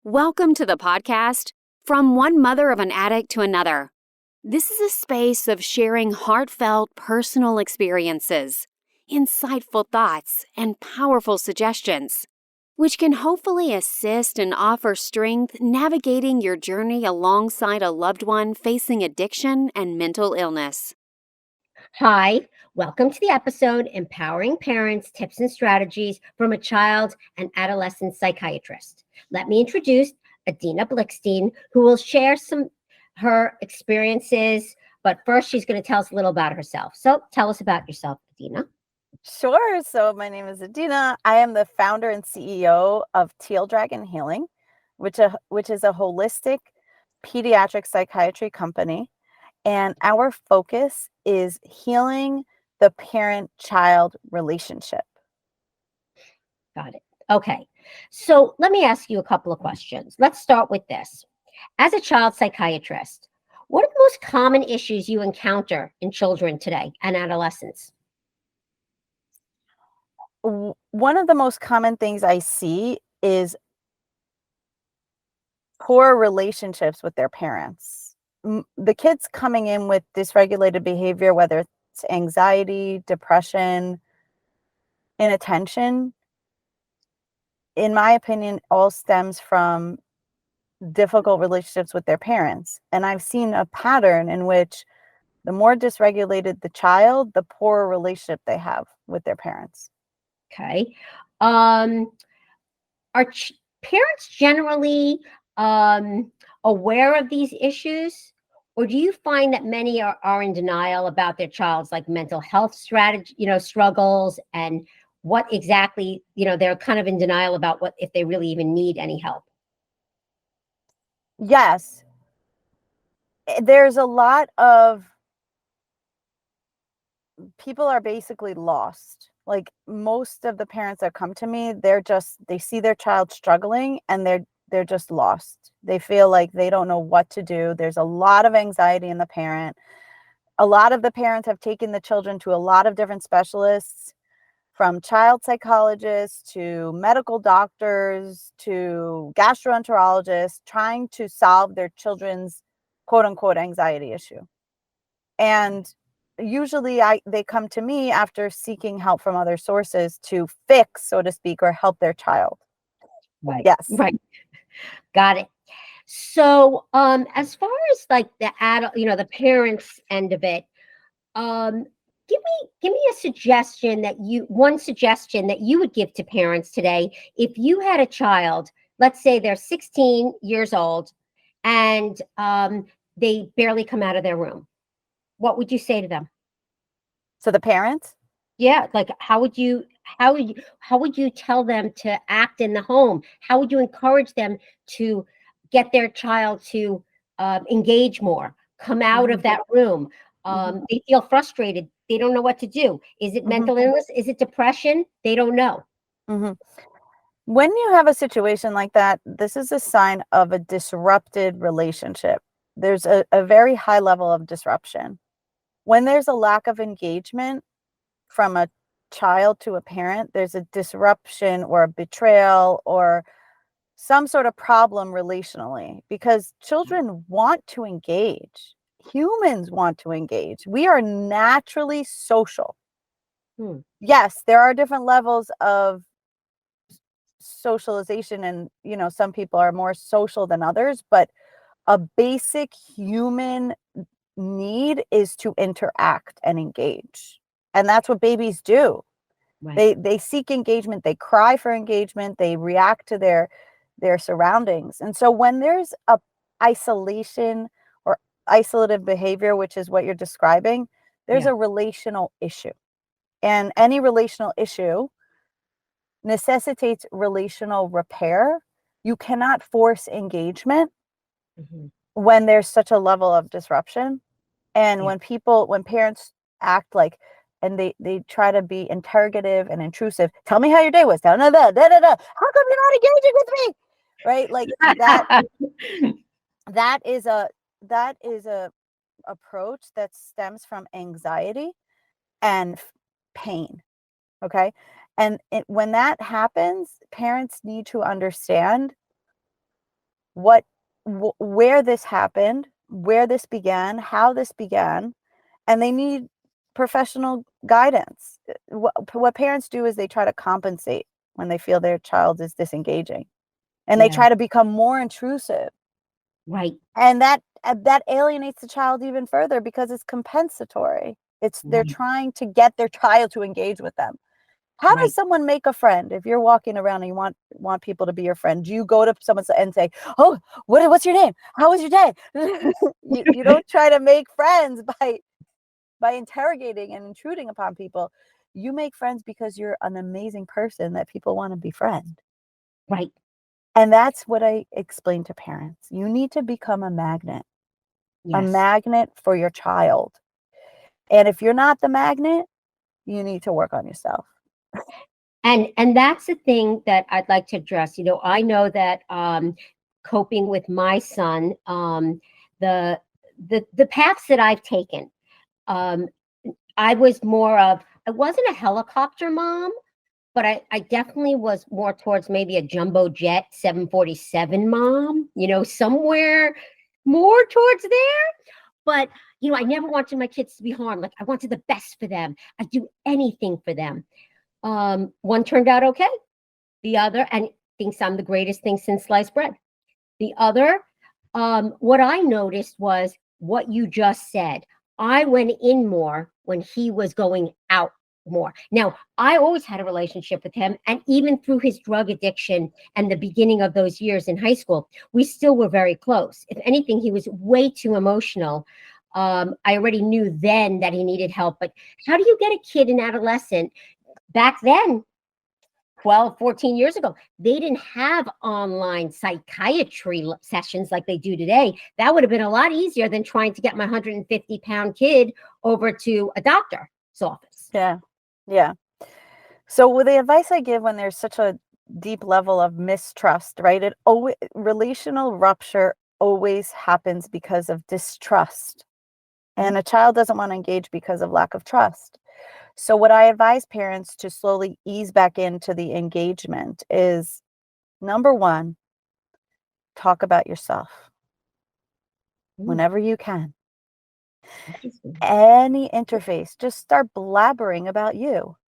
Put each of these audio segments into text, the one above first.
Welcome to the podcast, From One Mother of an Addict to Another. This is a space of sharing heartfelt personal experiences, insightful thoughts, and powerful suggestions, which can hopefully assist and offer strength navigating your journey alongside a loved one facing addiction and mental illness. Hi, welcome to the episode Empowering Parents Tips and Strategies from a Child and Adolescent Psychiatrist. Let me introduce Adina Blickstein, who will share her experiences, but first she's going to tell us a little about herself. So tell us about yourself, Adina. Sure. So my name is Adina. I am the founder and CEO of Teal Dragon Healing, which is a holistic pediatric psychiatry company. And our focus is healing the parent-child relationship. Got it. Okay. So let me ask you a couple of questions. Let's start with this. As a child psychiatrist, what are the most common issues you encounter in children today and adolescents? One of the most common things I see is poor relationships with their parents. The kids coming in with dysregulated behavior, whether it's anxiety, depression, inattention, in my opinion, all stems from difficult relationships with their parents. And I've seen a pattern in which the more dysregulated the child, the poorer relationship they have with their parents. Okay. Are parents generally aware of these issues? Or do you find that many are in denial about their child's like mental health strategy, struggles, and what exactly, they're kind of in denial about what if they really even need any help? Yes. There's a lot of people are basically lost. Like most of the parents that come to me, they see their child struggling and they're just lost. They feel like they don't know what to do. There's a lot of anxiety in the parent. A lot of the parents have taken the children to a lot of different specialists, from child psychologists to medical doctors to gastroenterologists, trying to solve their children's quote unquote anxiety issue. And usually they come to me after seeking help from other sources to fix, so to speak, or help their child. Right. Yes. Right. Got it. So, as far as like the adult, the parents end of it, give me a suggestion one suggestion that you would give to parents today if you had a child. Let's say they're 16 years old, and they barely come out of their room. What would you say to them? So the parents? Yeah, like how would you tell them to act in the home? How would you encourage them to get their child to engage more, come out of that room? They feel frustrated. They don't know what to do. Is it mental illness? Is it depression? They don't know. When you have a situation like that, this is a sign of a disrupted relationship. There's a very high level of disruption. When there's a lack of engagement from a child to a parent, there's a disruption or a betrayal or some sort of problem relationally, because children want to engage. Humans want to engage. We are naturally social. Yes, there are different levels of socialization, and some people are more social than others, but a basic human need is to interact and engage. And that's what babies do. Right. They seek engagement, they cry for engagement, they react to their surroundings. And so when there's a isolation or isolative behavior, which is what you're describing, there's a relational issue. And any relational issue necessitates relational repair. You cannot force engagement when there's such a level of disruption. And when parents act like, and they try to be interrogative and intrusive. Tell me how your day was. How come you're not engaging with me? Right? Like that is a approach that stems from anxiety and pain. Okay. And when that happens, parents need to understand where this happened, where this began, how this began, and they need professional guidance. What parents do is they try to compensate when they feel their child is disengaging, and they Yeah. try to become more intrusive, Right. and that alienates the child even further because it's compensatory. They're Right. trying to get their child to engage with them. How Right. does someone make a friend? If you're walking around and you want people to be your friend, do you go to someone and say, "Oh, what's your name? How was your day?" You don't try to make friends by interrogating and intruding upon people. You make friends because you're an amazing person that people want to befriend. Right. And that's what I explain to parents. You need to become a magnet Yes. for your child. And if you're not the magnet, you need to work on yourself. And that's the thing that I'd like to address. I know that coping with my son, the the paths that I've taken, um, I wasn't a helicopter mom, but I definitely was more towards maybe a jumbo jet 747 mom, somewhere more towards there. But I never wanted my kids to be harmed. Like, I wanted the best for them. I'd do anything for them. One turned out okay. The other, and thinks I'm the greatest thing since sliced bread. The other, what I noticed was what you just said. I went in more when he was going out more. Now, I always had a relationship with him, and even through his drug addiction and the beginning of those years in high school, we still were very close. If anything, he was way too emotional. I already knew then that he needed help, but how do you get a kid, an adolescent, back then, 12, 14 years ago, they didn't have online psychiatry sessions like they do today. That would have been a lot easier than trying to get my 150-pound kid over to a doctor's office. Yeah. Yeah. So with the advice I give when there's such a deep level of mistrust, right? Relational rupture always happens because of distrust. And a child doesn't want to engage because of lack of trust. So what I advise parents to slowly ease back into the engagement is, number one, talk about yourself whenever you can. Any interface, just start blabbering about you.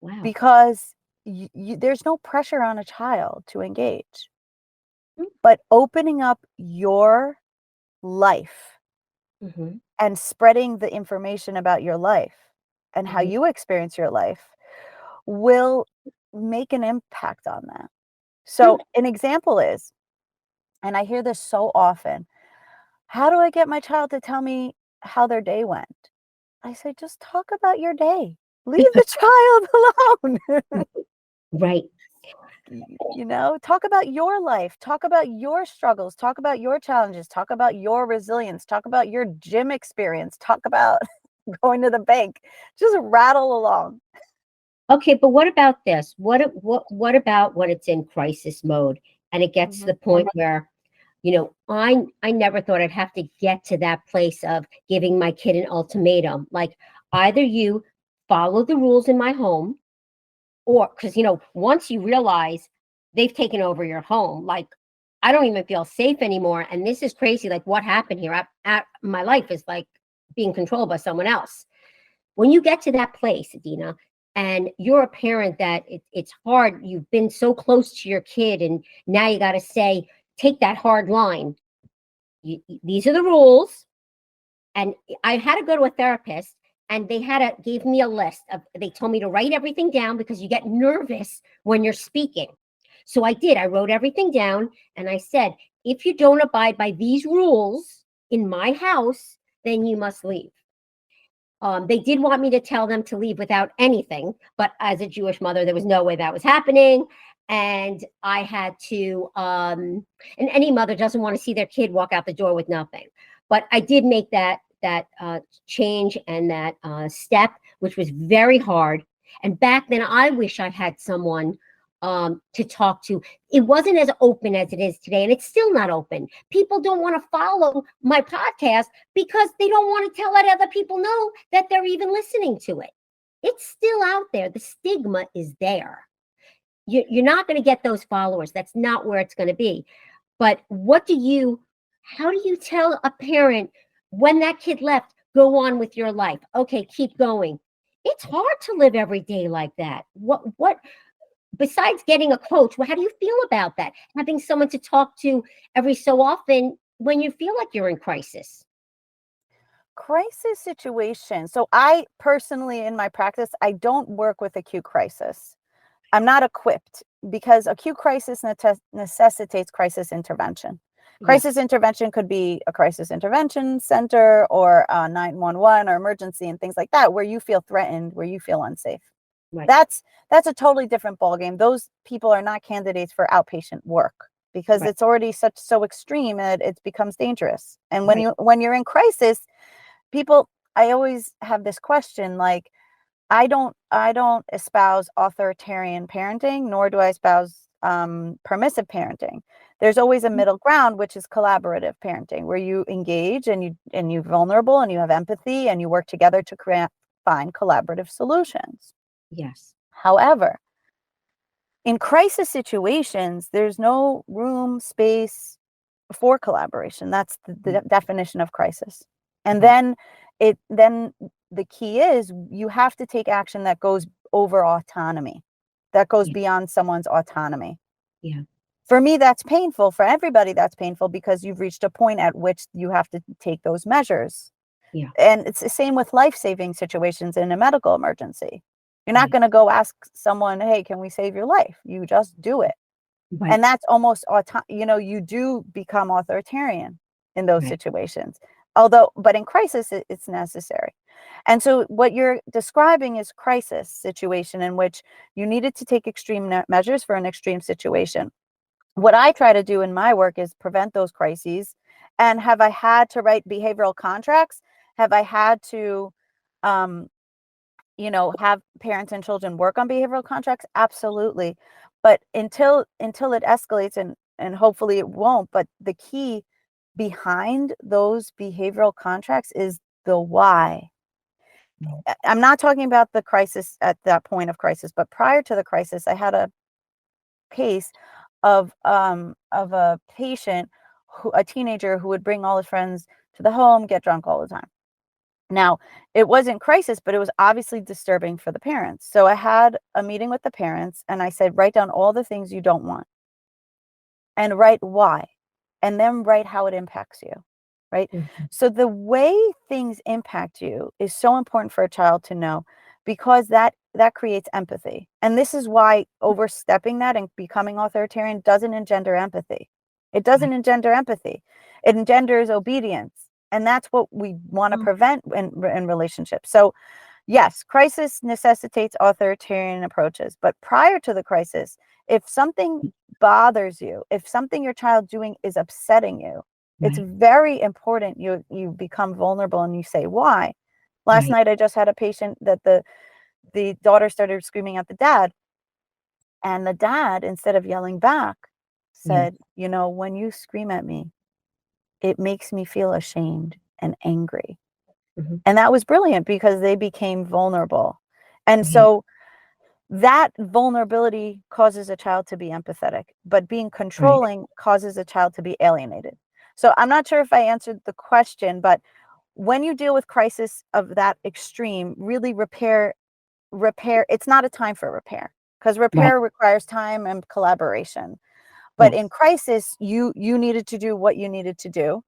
Wow. Because there's no pressure on a child to engage. But opening up your life and spreading the information about your life and how you experience your life will make an impact on that. So an example is, and I hear this so often, how do I get my child to tell me how their day went? I say, just talk about your day. Leave the child alone. Right. Talk about your life, talk about your struggles, talk about your challenges, talk about your resilience, talk about your gym experience, talk about going to the bank. Just rattle along. Okay, but what about this? What about when it's in crisis mode and it gets to the point where, I never thought I'd have to get to that place of giving my kid an ultimatum. Like, either you follow the rules in my home, or because, once you realize they've taken over your home, like, I don't even feel safe anymore. And this is crazy. Like, what happened here? My life is like being controlled by someone else. When you get to that place, Adina, and you're a parent that it's hard, you've been so close to your kid, and now you got to say, take that hard line. These are the rules. And I had to go to a therapist, and they gave me a list they told me to write everything down because you get nervous when you're speaking. So I did. I wrote everything down, and I said, if you don't abide by these rules in my house, then you must leave. They did want me to tell them to leave without anything, but as a Jewish mother, there was no way that was happening. And I had to, and any mother doesn't want to see their kid walk out the door with nothing. But I did make that change and that step, which was very hard. And back then, I wish I had someone to talk to. It wasn't as open as it is today, and it's still not open. People don't want to follow my podcast because they don't want to let other people know that they're even listening to it. It's still out there. The stigma is there. You're not going to get those followers. That's not where it's going to be. But how do you tell a parent when that kid left, go on with your life? Okay, keep going. It's hard to live every day like that. What besides getting a coach, how do you feel about that? Having someone to talk to every so often when you feel like you're in crisis. Crisis situation. So I personally, in my practice, I don't work with acute crisis. I'm not equipped because acute crisis necessitates crisis intervention. Crisis intervention could be a crisis intervention center or 911 or emergency and things like that, where you feel threatened, where you feel unsafe. Right. That's a totally different ballgame. Those people are not candidates for outpatient work because Right. it's already so extreme that it becomes dangerous. And when Right. when you're in crisis, I always have this question, like, I don't espouse authoritarian parenting, nor do I espouse permissive parenting. There's always a middle ground, which is collaborative parenting, where you engage and you're vulnerable and you have empathy and you work together to find collaborative solutions. Yes. However, in crisis situations, there's no room, space for collaboration. That's the definition of crisis. And then the key is you have to take action that goes over autonomy, that goes beyond someone's autonomy. Yeah. For me, that's painful. For everybody, that's painful because you've reached a point at which you have to take those measures. Yeah. And it's the same with life-saving situations in a medical emergency. You're not Right. going to go ask someone, hey, can we save your life? You just do it. Right. And that's almost, you do become authoritarian in those Right. situations. But in crisis, it's necessary. And so what you're describing is crisis situation in which you needed to take extreme measures for an extreme situation. What I try to do in my work is prevent those crises. And have I had to write behavioral contracts? Have I had to, have parents and children work on behavioral contracts? Absolutely. But until it escalates, and hopefully it won't, but the key behind those behavioral contracts is the why. I'm not talking about the crisis at that point of crisis, but prior to the crisis, I had a case of a patient, a teenager who would bring all his friends to the home, get drunk all the time. Now, it wasn't crisis, but it was obviously disturbing for the parents. So I had a meeting with the parents and I said, write down all the things you don't want and write why, and then write how it impacts you, right? Mm-hmm. So the way things impact you is so important for a child to know, because that creates empathy. And this is why overstepping that and becoming authoritarian doesn't engender empathy. It doesn't engender empathy. It engenders obedience. And that's what we want to prevent in relationships. So yes, crisis necessitates authoritarian approaches. But prior to the crisis, if something bothers you, if something your child's doing is upsetting you, it's very important you become vulnerable and you say why. Last night I just had a patient that the daughter started screaming at the dad, and the dad, instead of yelling back, said, when you scream at me, it makes me feel ashamed and angry. Mm-hmm. And that was brilliant because they became vulnerable. And so that vulnerability causes a child to be empathetic, but being controlling causes a child to be alienated. So I'm not sure if I answered the question, but when you deal with crisis of that extreme, really repair, it's not a time for repair, because repair requires time and collaboration. But in crisis, you needed to do what you needed to do.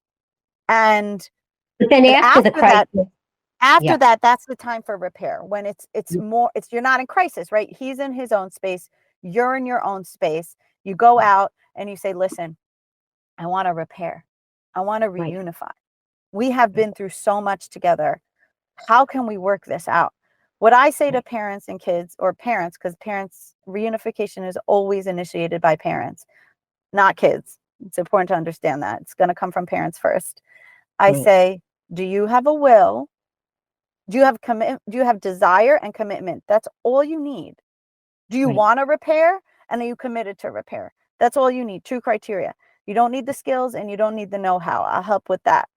And But then after the crisis, after that, that's the time for repair, when it's more, you're not in crisis, right? He's in his own space, you're in your own space. You go out and you say, listen, I want to repair. I want to reunify. We have been through so much together. How can we work this out? What I say to parents and kids, or parents, because parents, reunification is always initiated by parents, not kids. It's important to understand that. It's going to come from parents first. I say, do you have a will? Do you have do you have desire and commitment? That's all you need. Do you want to repair? And are you committed to repair? That's all you need. 2 criteria. You don't need the skills and you don't need the know-how. I'll help with that.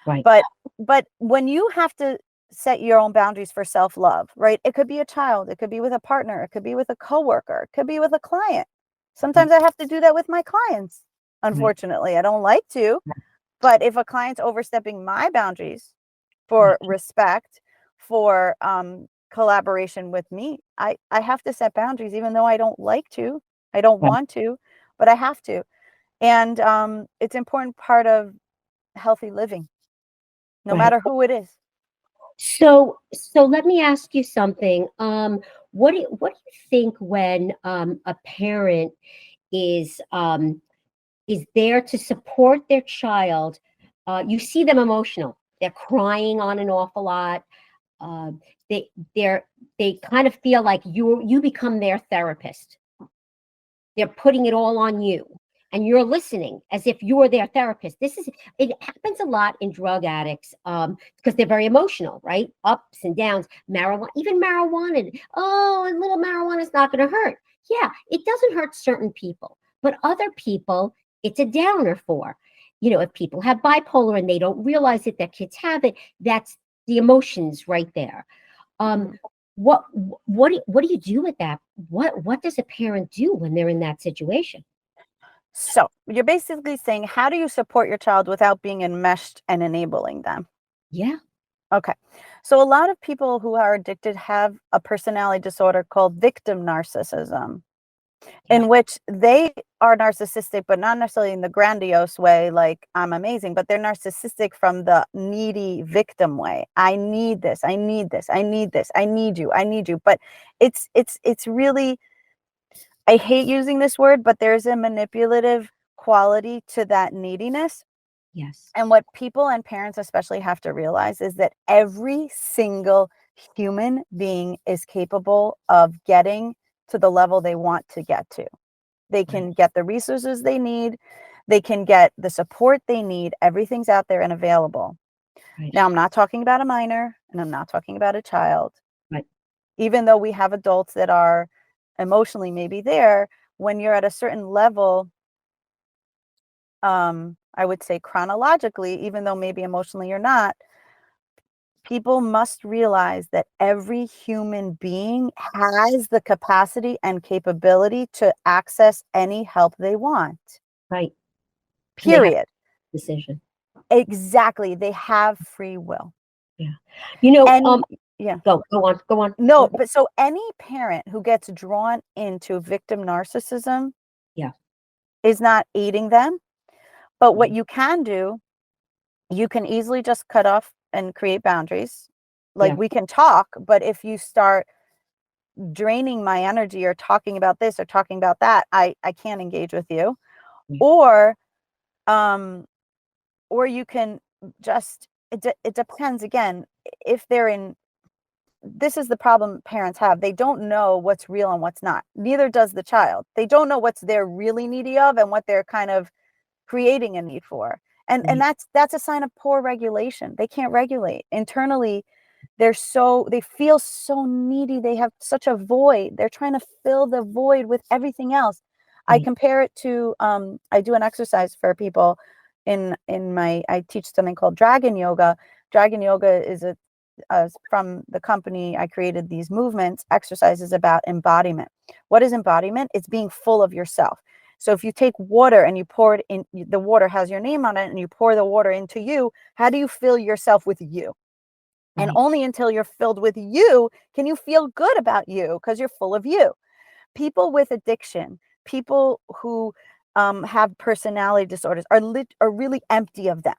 But when you have to set your own boundaries for self-love, right? It could be a child, it could be with a partner, it could be with a coworker, it could be with a client. Sometimes I have to do that with my clients. unfortunately. I don't like to, but if a client's overstepping my boundaries for respect, for collaboration with me, I have to set boundaries, even though I don't like to, I don't want to, but I have to. And it's an important part of healthy living, no matter who it is. So let me ask you something. What do you think when a parent is there to support their child? You see them emotional. They're crying on an awful lot. Uh, they kind of feel like you become their therapist. They're putting it all on you, and you're listening as if you're their therapist. It happens a lot in drug addicts because they're very emotional, right? Ups and downs. Marijuana, even marijuana. Oh, a little marijuana is not going to hurt. Yeah, it doesn't hurt certain people, but other people, it's a downer for. If people have bipolar and they don't realize it, that kids have it, that's the emotions right there. What do you do with that? What does a parent do when they're in that situation? So you're basically saying, how do you support your child without being enmeshed and enabling them? Yeah. Okay. So a lot of people who are addicted have a personality disorder called victim narcissism, in which they are narcissistic, but not necessarily in the grandiose way, like I'm amazing, but they're narcissistic from the needy victim way. I need this. I need this. I need this. I need you. I need you. But it's really, I hate using this word, but there's a manipulative quality to that neediness. Yes. And what people and parents especially have to realize is that every single human being is capable of getting to the level they want to get to. They can get the resources they need. They can get the support they need. Everything's out there and available. Now, I'm not talking about a minor, and I'm not talking about a child. Even though we have adults that are emotionally maybe there, when you're at a certain level, I would say chronologically, even though maybe emotionally you're not, people must realize that every human being has the capacity and capability to access any help they want. Right. Period. Decision. Exactly. They have free will. Yeah. Yeah. Go on. No, but so any parent who gets drawn into victim narcissism is not aiding them. But what you can do, you can easily just cut off and create boundaries. Like we can talk, but if you start draining my energy or talking about this or talking about that, I can't engage with you. Or you can just, it depends again, if they're in, this is the problem parents have. They don't know what's real and what's not. Neither does the child. They don't know what's they're really needy of and what they're kind of creating a need for. And that's a sign of poor regulation. They can't regulate internally. They feel so needy. They have such a void. They're trying to fill the void with everything else. I compare it to, I do an exercise for people I teach something called Dragon Yoga. Dragon Yoga is from the company I created these movements, exercises about embodiment. What is embodiment? It's being full of yourself. So if you take water and you pour it in, the water has your name on it, and you pour the water into you, how do you fill yourself with you? And only until you're filled with you can you feel good about you, because you're full of you. People with addiction, people who have personality disorders are really empty of them.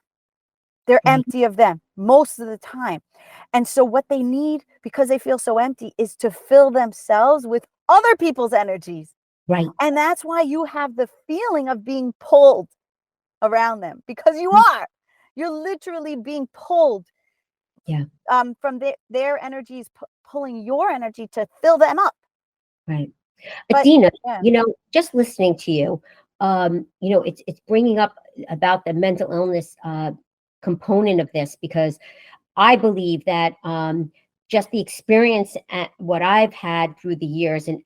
They're empty of them most of the time. And so what they need, because they feel so empty, is to fill themselves with other people's energies. Right. And that's why you have the feeling of being pulled around them, because you are. You're literally being pulled from their energies, pulling your energy to fill them up. Right. Adina, just listening to you, it's bringing up about the mental illness component of this, because I believe that just the experience at what I've had through the years and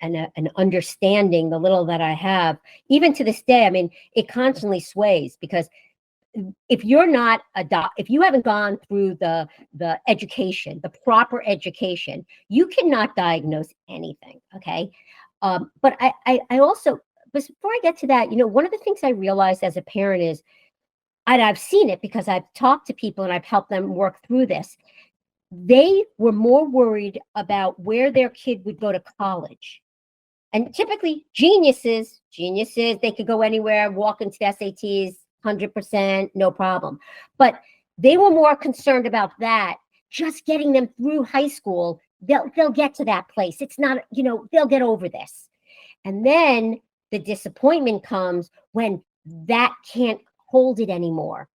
understanding the little that I have, even to this day, I mean, it constantly sways, because if you're not if you haven't gone through the education, the proper education, you cannot diagnose anything. Okay. But I also before I get to that, one of the things I realized as a parent is, and I've seen it because I've talked to people and I've helped them work through this. They were more worried about where their kid would go to college. And typically geniuses, they could go anywhere, walk into the SATs, 100%, no problem. But they were more concerned about that, just getting them through high school. They'll get to that place. It's not, they'll get over this. And then the disappointment comes when that can't hold it anymore.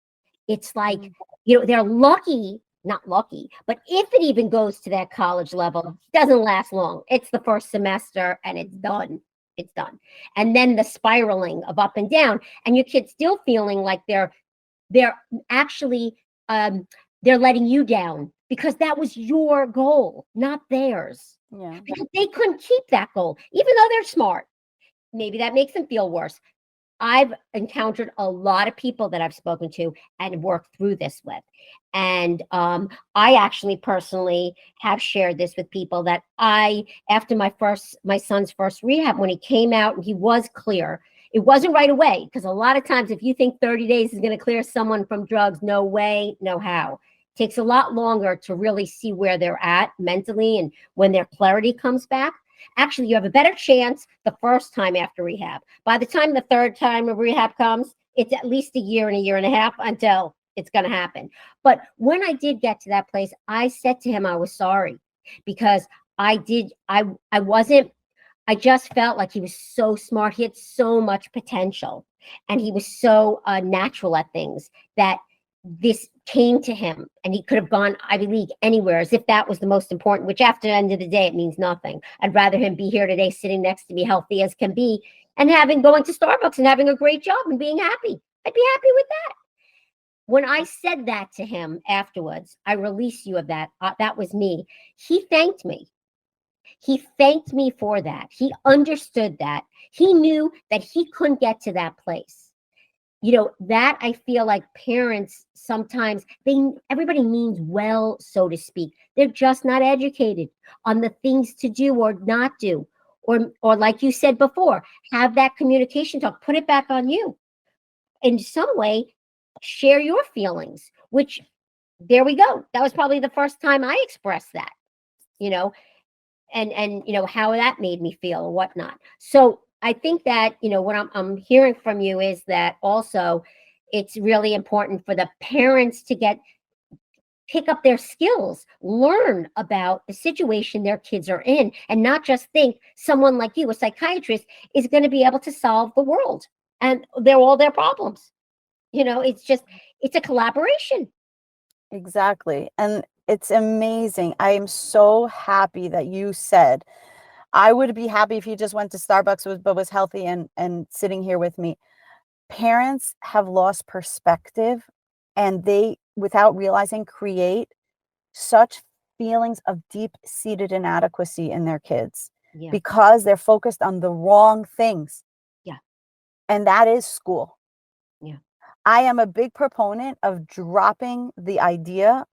It's like, they're lucky, not lucky, but if it even goes to that college level, it doesn't last long. It's the first semester and it's done. It's done. And then the spiraling of up and down, and your kid's still feeling like they're actually they're letting you down because that was your goal, not theirs. Yeah. Because they couldn't keep that goal, even though they're smart. Maybe that makes them feel worse. I've encountered a lot of people that I've spoken to and worked through this with. And I actually personally have shared this with people that after my son's first rehab, when he came out and he was clear, it wasn't right away. Because a lot of times if you think 30 days is going to clear someone from drugs, no way, no how. It takes a lot longer to really see where they're at mentally and when their clarity comes back. Actually, you have a better chance the first time after rehab. By the time the third time of rehab comes, it's at least a year and a half until it's going to happen. But when I did get to that place, I said to him I was sorry because I just felt like he was so smart. He had so much potential and he was so natural at things that this came to him and he could have gone Ivy League anywhere as if that was the most important, which after the end of the day, it means nothing. I'd rather him be here today, sitting next to me, healthy as can be, and going to Starbucks and having a great job and being happy. I'd be happy with that. When I said that to him afterwards, I release you of that. That was me. He thanked me. He thanked me for that. He understood that. He knew that he couldn't get to that place. That I feel like parents sometimes, everybody means well, so to speak. They're just not educated on the things to do or not do. Or like you said before, have that communication talk, put it back on you. In some way, share your feelings, which there we go. That was probably the first time I expressed that, and how that made me feel or whatnot. So I think that, what I'm hearing from you is that also it's really important for the parents to pick up their skills, learn about the situation their kids are in, and not just think someone like you, a psychiatrist, is going to be able to solve the world and all their problems. It's a collaboration. Exactly. And it's amazing. I am so happy that you said, I would be happy if you just went to Starbucks but was healthy and sitting here with me. Parents have lost perspective and they, without realizing, create such feelings of deep-seated inadequacy in their kids because they're focused on the wrong things. Yeah. And that is school. Yeah. I am a big proponent of dropping the idea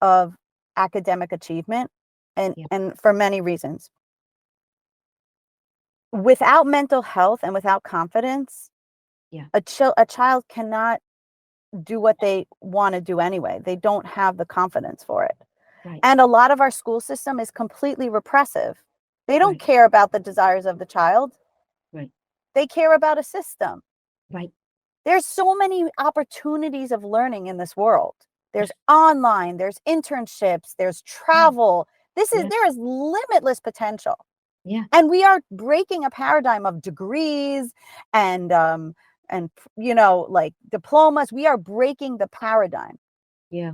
of academic achievement and for many reasons. Without mental health and without confidence, a child cannot do what they want to do anyway. They don't have the confidence for it. Right. And a lot of our school system is completely repressive. They don't care about the desires of the child. Right. They care about a system. Right. There's so many opportunities of learning in this world. There's online, there's internships, there's travel. There is limitless potential. Yeah. And we are breaking a paradigm of degrees and like diplomas. We are breaking the paradigm. Yeah.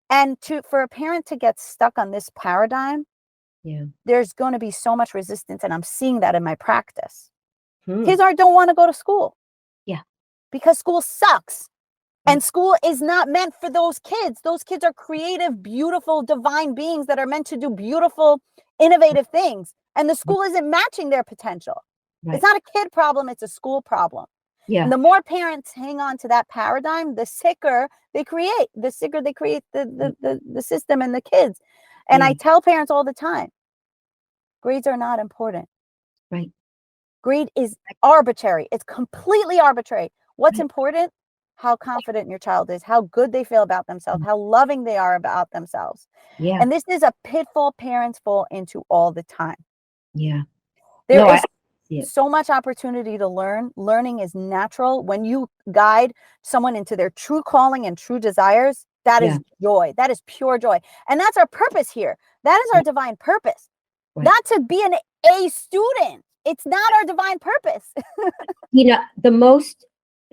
And for a parent to get stuck on this paradigm, there's going to be so much resistance. And I'm seeing that in my practice. Kids don't want to go to school. Yeah. Because school sucks. And school is not meant for those kids. Those kids are creative, beautiful, divine beings that are meant to do beautiful, innovative things. And the school isn't matching their potential. Right. It's not a kid problem. It's a school problem. Yeah. And the more parents hang on to that paradigm, the sicker they create. The system and the kids. And I tell parents all the time, grades are not important. Right. Grade is arbitrary. It's completely arbitrary. What's important? How confident your child is, how good they feel about themselves, how loving they are about themselves. Yeah. And this is a pitfall parents fall into all the time. Yeah. There No, is see it. so much opportunity to learn. Learning is natural. When you guide someone into their true calling and true desires, that is joy. That is pure joy. And that's our purpose here. That is our divine purpose. Right. Not to be an A student. It's not our divine purpose. You know, the most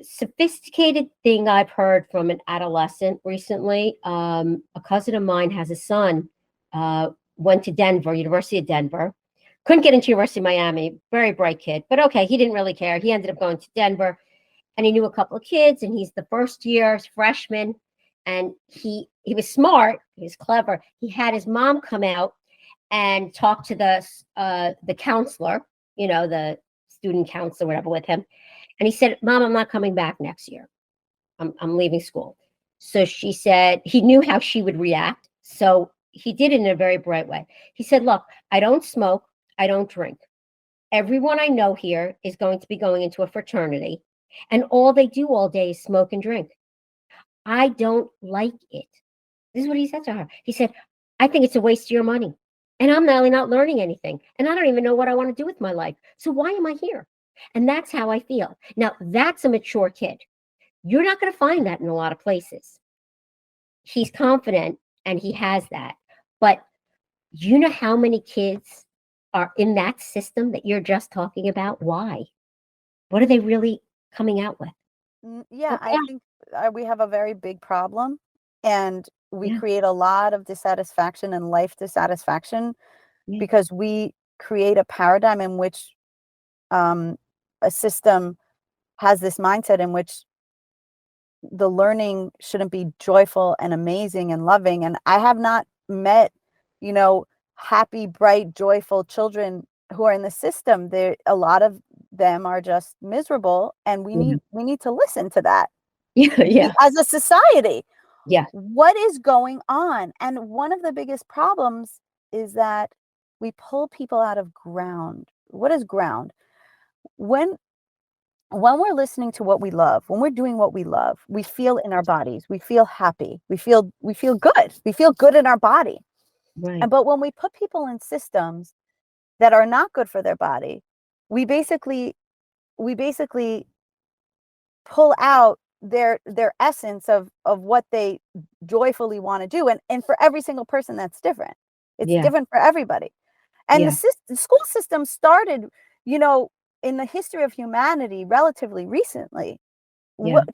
sophisticated thing I've heard from an adolescent recently, a cousin of mine has a son, went to Denver, University of Denver, couldn't get into University of Miami, very bright kid, but okay, he didn't really care. He ended up going to Denver, and he knew a couple of kids, and he's the first year freshman, and he was smart, he was clever. He had his mom come out and talk to the counselor, you know, the student counselor, whatever, with him. And he said, Mom, I'm not coming back next year. I'm leaving school. So she said, he knew how she would react. So he did it in a very bright way. He said, look, I don't smoke. I don't drink. Everyone I know here is going to be going into a fraternity, and all they do all day is smoke and drink. I don't like it. This is what he said to her. He said, I think it's a waste of your money. And I'm really not learning anything. And I don't even know what I want to do with my life. So why am I here? And that's how I feel. Now, that's a mature kid. You're not going to find that in a lot of places. He's confident and he has that. But you know how many kids are in that system that you're just talking about? Why? What are they really coming out with? Yeah, I think we have a very big problem, and we create a lot of dissatisfaction and life dissatisfaction because we create a paradigm in which a system has this mindset in which the learning shouldn't be joyful and amazing and loving. And I have not met, you know, happy, bright, joyful children who are in the system. There, a lot of them are just miserable, and we need to listen to that. As a society. What is going on? And one of the biggest problems is that we pull people out of ground. What is ground? When we're listening to what we love, when we're doing what we love, we feel in our bodies, we feel happy, we feel good. We feel good in our body. Right. But when we put people in systems that are not good for their body, we basically pull out their essence of what they joyfully want to do. And for every single person, that's different. It's different for everybody. And the school system started, you know, in the history of humanity relatively recently.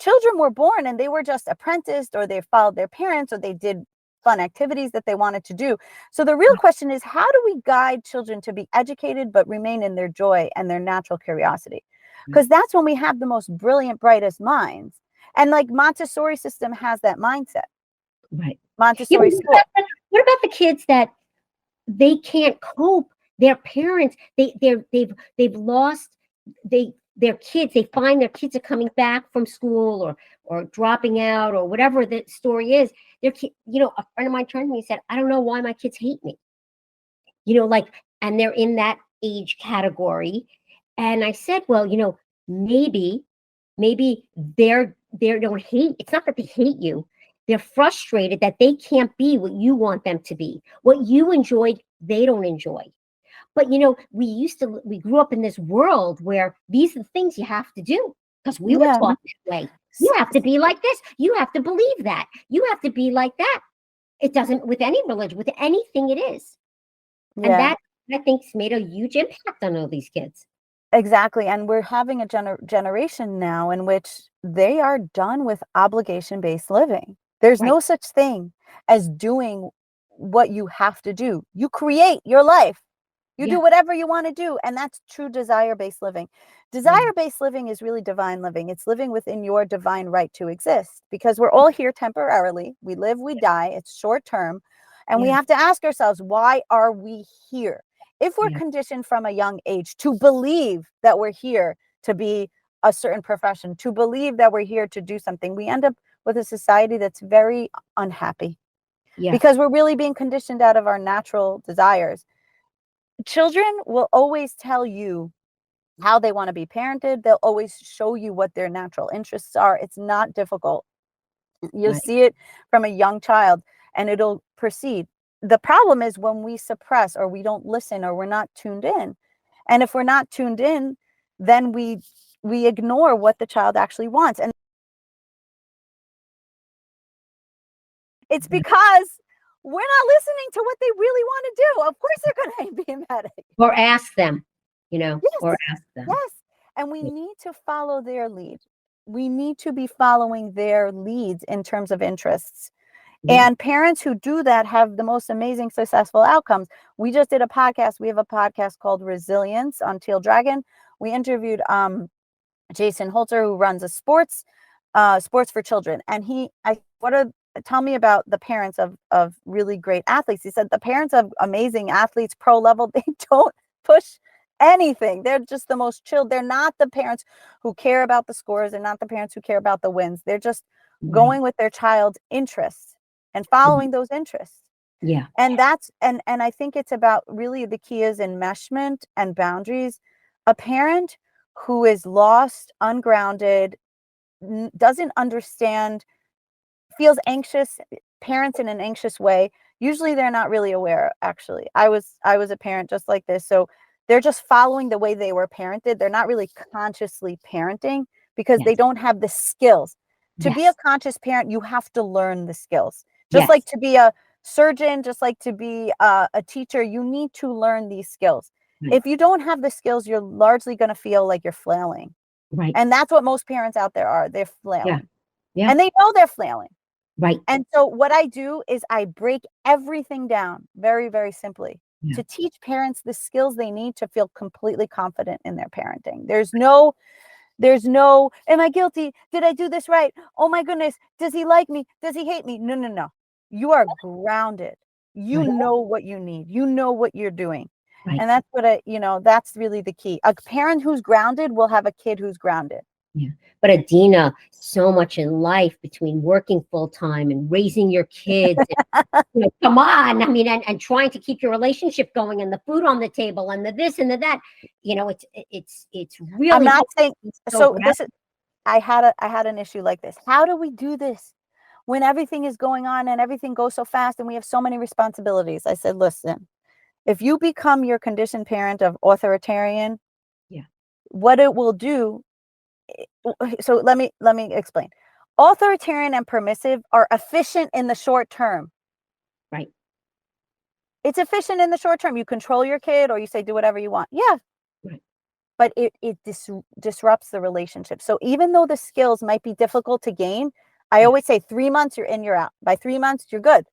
Children were born and they were just apprenticed, or they followed their parents, or they did fun activities that they wanted to do. So the real question is, how do we guide children to be educated but remain in their joy and their natural curiosity? Because that's when we have the most brilliant, brightest minds. And like Montessori system has that mindset. Right. Montessori school. What about the kids that they can't cope? Their parents, they've lost their kids. They find their kids are coming back from school or dropping out or whatever the story is. Their kid, you know, a friend of mine turned to me and said, I don't know why my kids hate me. You know, like, and they're in that age category. And I said, well, you know, maybe they don't hate. It's not that they hate you. They're frustrated that they can't be what you want them to be. What you enjoyed, they don't enjoy. But, you know, we grew up in this world where these are the things you have to do because we were taught that way. You have to be like this. You have to believe that. You have to be like that. It doesn't with any religion, with anything it is. And that, I think, has made a huge impact on all these kids. Exactly. And we're having a generation now in which they are done with obligation-based living. There's no such thing as doing what you have to do. You create your life. You do whatever you want to do. And that's true desire-based living. Desire-based living is really divine living. It's living within your divine right to exist, because we're all here temporarily. We live, we die. It's short term. And we have to ask ourselves, why are we here? If we're conditioned from a young age to believe that we're here to be a certain profession, to believe that we're here to do something, we end up with a society that's very unhappy because we're really being conditioned out of our natural desires. Children will always tell you how they want to be parented. They'll always show you what their natural interests are. It's not difficult. You'll Right. see it from a young child and it'll proceed. The problem is when we suppress or we don't listen or we're not tuned in. And if we're not tuned in, then we ignore what the child actually wants. And it's because we're not listening to what they really want to do. Of course they're going to be mad at you. Or ask them, or Yes, ask them. yes. And we Yeah. need to follow their lead. We need to be following their leads in terms of interests. Yeah. And parents who do that have the most amazing successful outcomes. We just did a podcast. We have a podcast called Resilience on Teal Dragon. We interviewed Jason Holter, who runs a sports for children. And tell me about the parents of really great athletes. He said the parents of amazing athletes, pro level, they don't push anything. They're just the most chilled. They're not the parents who care about the scores. They're not the parents who care about the wins. They're just going with their child's interests and following those interests. Yeah. And that's and I think it's about, really the key is enmeshment and boundaries. A parent who is lost, ungrounded, doesn't understand, feels anxious, parents in an anxious way, usually they're not really aware. Actually, I was a parent just like this, so they're just following the way they were parented. They're not really consciously parenting because they Yes. don't have the skills. To be a Yes. conscious parent, you have to learn the skills. Just Yes. like to be a surgeon, just like to be a teacher, you need to learn these skills. Right. If you don't have the skills, you're largely going to feel like you're flailing. Right. And that's what most parents out there are. They're flailing. Yeah. And they know they're flailing. Right. And so what I do is I break everything down very, very simply to teach parents the skills they need to feel completely confident in their parenting. There's no, am I guilty? Did I do this right? Oh my goodness. Does he like me? Does he hate me? No. You are grounded. You know what you need. You know what you're doing. Right. And that's what that's really the key. A parent who's grounded will have a kid who's grounded. Yeah. But Adina, so much in life between working full time and raising your kids. And, come on. I mean, and trying to keep your relationship going and the food on the table and the this and the that. It's really. I'm not saying so. grounded. This is. I had an issue like this. How do we do this when everything is going on and everything goes so fast and we have so many responsibilities? I said, listen, if you become your conditioned parent of authoritarian, what it will do. So let me explain. Authoritarian and permissive are efficient in the short term. Right. It's efficient in the short term. You control your kid or you say do whatever you want. Yeah. Right. But it disrupts the relationship. So even though the skills might be difficult to gain, I always say 3 months you're in, you're out. By 3 months, you're good.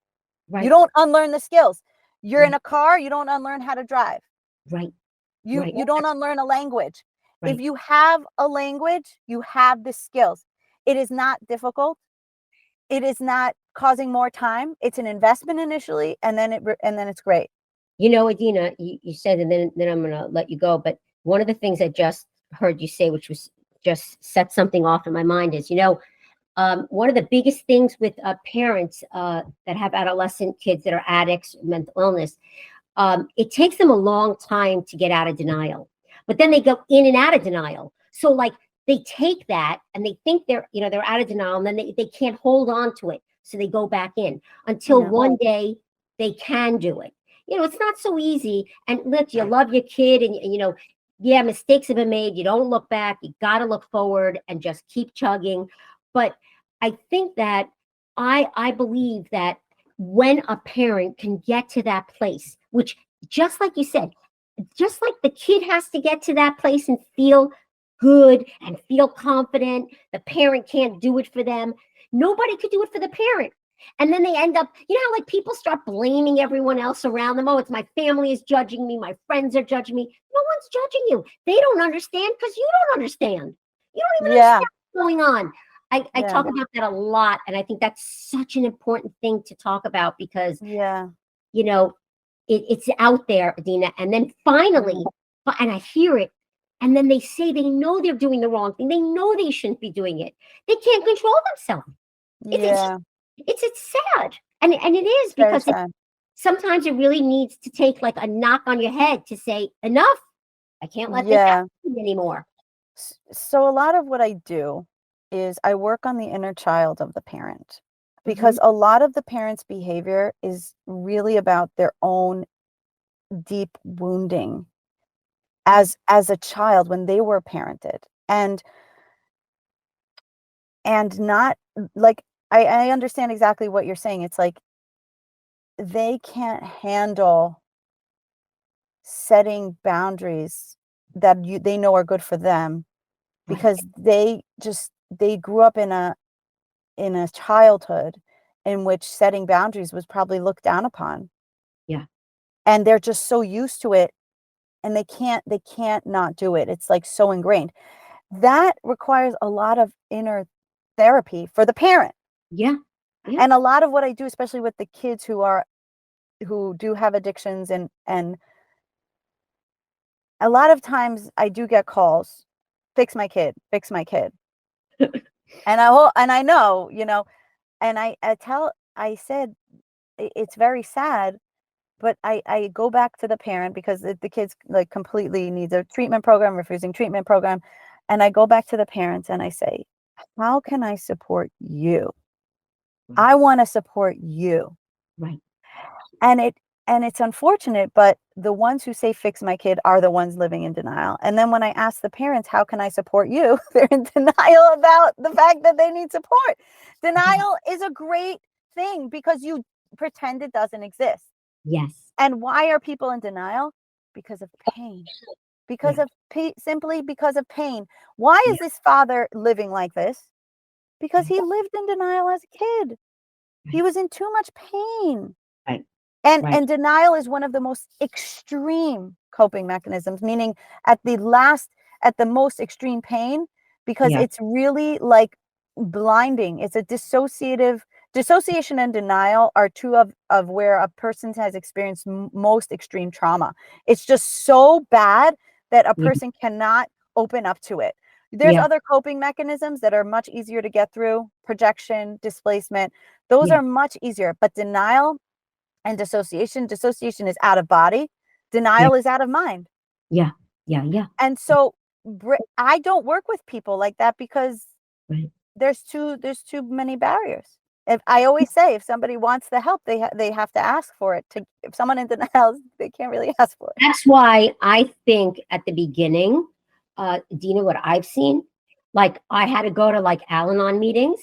Right. You don't unlearn the skills. You're in a car, you don't unlearn how to drive. Right. You don't unlearn a language. Right. If you have a language, you have the skills. It is not difficult. It is not causing more time. It's an investment initially, and then it's great. Adina, you said, and then I'm going to let you go. But one of the things I just heard you say, which was just set something off in my mind, is one of the biggest things with parents that have adolescent kids that are addicts, mental illness, it takes them a long time to get out of denial. But then they go in and out of denial. So like they take that and they think they're out of denial, and then they can't hold on to it. So they go back in until one day they can do it. It's not so easy. And look, you love your kid and mistakes have been made. You don't look back. You got to look forward and just keep chugging. But I think that I believe that when a parent can get to that place, which just like you said, just like the kid has to get to that place and feel good and feel confident, the parent can't do it for them. Nobody could do it for the parent. And then they end up, how like people start blaming everyone else around them. Oh, it's my family is judging me. My friends are judging me. No one's judging you. They don't understand because you don't understand. You don't even understand what's going on. I talk about that a lot. And I think that's such an important thing to talk about because, it's out there, Adina. And then finally, and I hear it, and then they say they know they're doing the wrong thing. They know they shouldn't be doing it. They can't control themselves. It's sad. And it is because sometimes it really needs to take like a knock on your head to say enough. I can't let this Yeah. happen anymore. So a lot of what I do is I work on the inner child of the parent, because a lot of the parent's behavior is really about their own deep wounding as a child when they were parented. And not like, I understand exactly what you're saying. It's like they can't handle setting boundaries that they know are good for them, Right. because they grew up in a childhood in which setting boundaries was probably looked down upon, Yeah. and they're just so used to it, and they can't not do it. It's like so ingrained. That requires a lot of inner therapy for the parent. Yeah. Yeah. And a lot of what I do, especially with the kids who do have addictions, and a lot of times I do get calls, fix my kid, fix my kid. And I know, and I said, It's very sad, but I go back to the parent, because the kids like completely needs a treatment program, refusing treatment program. And I go back to the parents and I say, how can I support you? I want to support you. Right. And it's unfortunate, but the ones who say fix my kid are the ones living in denial. And then when I ask the parents, how can I support you? They're in denial about the fact that they need support. Denial is a great thing because you pretend it doesn't exist. Yes. And why are people in denial? Because of pain. Because of simply because of pain. Why is this father living like this? Because he lived in denial as a kid. He was in too much pain. Right. And denial is one of the most extreme coping mechanisms, meaning at the most extreme pain, because it's really like blinding. It's a dissociation and denial are two of where a person has experienced most extreme trauma. It's just so bad that a person cannot open up to it. There's other coping mechanisms that are much easier to get through: projection, displacement. Those are much easier, but denial and dissociation is out of body. Denial is out of mind. Yeah. And so I don't work with people like that because there's too many barriers. I always say, if somebody wants the help, they have to ask for it. If someone in denial, they can't really ask for it. That's why I think at the beginning, Dina, what I've seen, like I had to go to like Al-Anon meetings.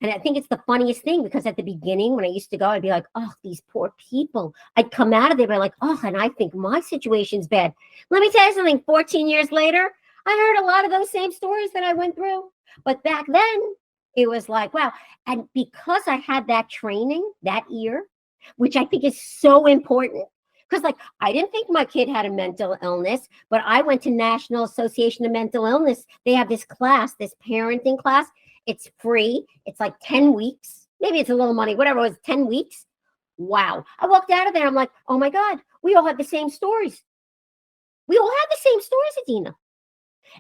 And I think it's the funniest thing, because at the beginning, when I used to go, I'd be like, oh, these poor people. I'd come out of there by like, oh, and I think my situation's bad. Let me tell you something. 14 years later, I heard a lot of those same stories that I went through. But back then, it was like, wow. And because I had that training that year, which I think is so important, because like I didn't think my kid had a mental illness, but I went to National Association of Mental Illness. They have this class, this parenting class. It's free. It's like 10 weeks. Maybe it's a little money, whatever it was, 10 weeks. Wow. I walked out of there. I'm like, oh my God, we all have the same stories. We all have the same stories, Adina.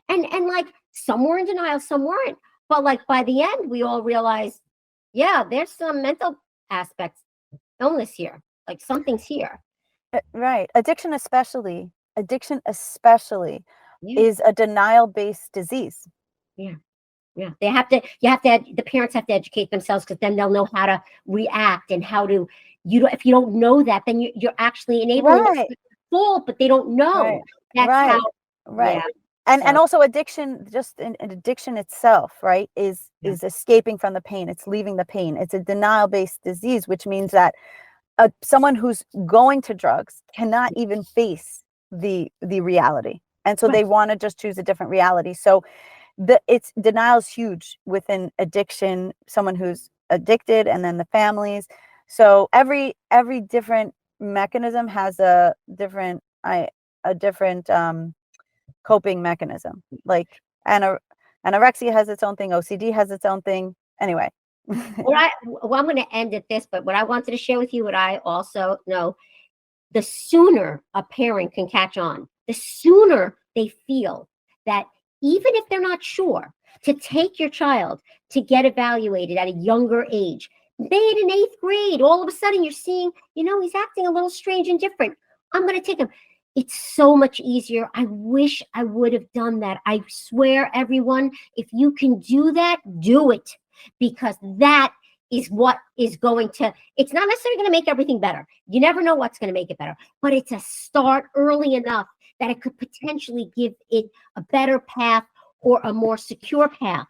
And like some were in denial, some weren't. But like by the end, we all realized, yeah, there's some mental aspects, illness here. Like something's here. Right. Addiction especially is a denial-based disease. Yeah. The parents have to educate themselves, because then they'll know how to react and how to, if you don't know that, then you're actually enabling them to fall, but they don't know. That's how. Right. And also addiction, just an addiction itself, right, is escaping from the pain. It's leaving the pain. It's a denial-based disease, which means that someone who's going to drugs cannot even face the reality. And so they want to just choose a different reality. So denial is huge within addiction, someone who's addicted, and then the families. So every different mechanism has a different coping mechanism. Like anorexia has its own thing, OCD has its own thing. Anyway. I'm going to end at this, but what I wanted to share with you, what I also know, the sooner a parent can catch on, the sooner they feel that, even if they're not sure, to take your child to get evaluated at a younger age. Maybe in 8th grade, all of a sudden you're seeing, he's acting a little strange and different. I'm going to take him. It's so much easier. I wish I would have done that. I swear, everyone, if you can do that, do it, because that is what is going to, it's not necessarily going to make everything better. You never know what's going to make it better, but it's a start early enough that it could potentially give it a better path or a more secure path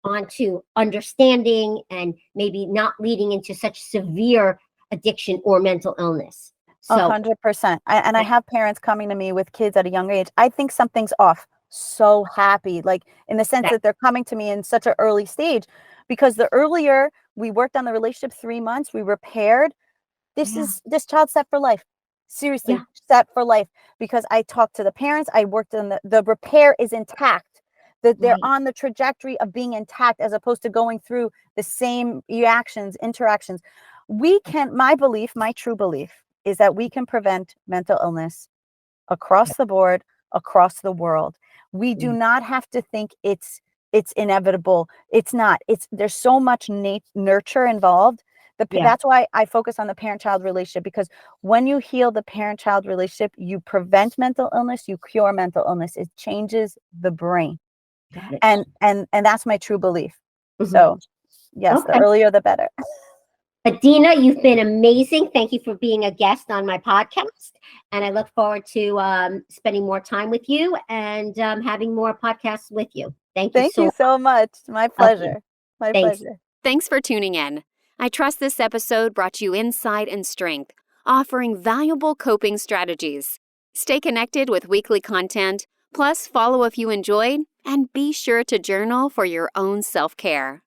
onto understanding and maybe not leading into such severe addiction or mental illness. So 100%. I have parents coming to me with kids at a young age. I think something's off. So happy, like in the sense that they're coming to me in such an early stage, because the earlier we worked on the relationship, 3 months, we repaired. This child's set for life. Seriously, set for life. Because I talked to the parents, I worked on the repair is intact. That they're on the trajectory of being intact, as opposed to going through the same reactions, interactions. We can, my belief, my true belief, is that we can prevent mental illness across the board, across the world. We do not have to think it's inevitable. It's not. There's so much nurture involved. That's why I focus on the parent-child relationship, because when you heal the parent-child relationship, you prevent mental illness, you cure mental illness. It changes the brain. And that's my true belief. So yes, the earlier the better. Adina, you've been amazing. Thank you for being a guest on my podcast. And I look forward to spending more time with you and having more podcasts with you. Thank you so much. My pleasure. My pleasure. Thanks for tuning in. I trust this episode brought you insight and strength, offering valuable coping strategies. Stay connected with weekly content, plus follow if you enjoyed, and be sure to journal for your own self-care.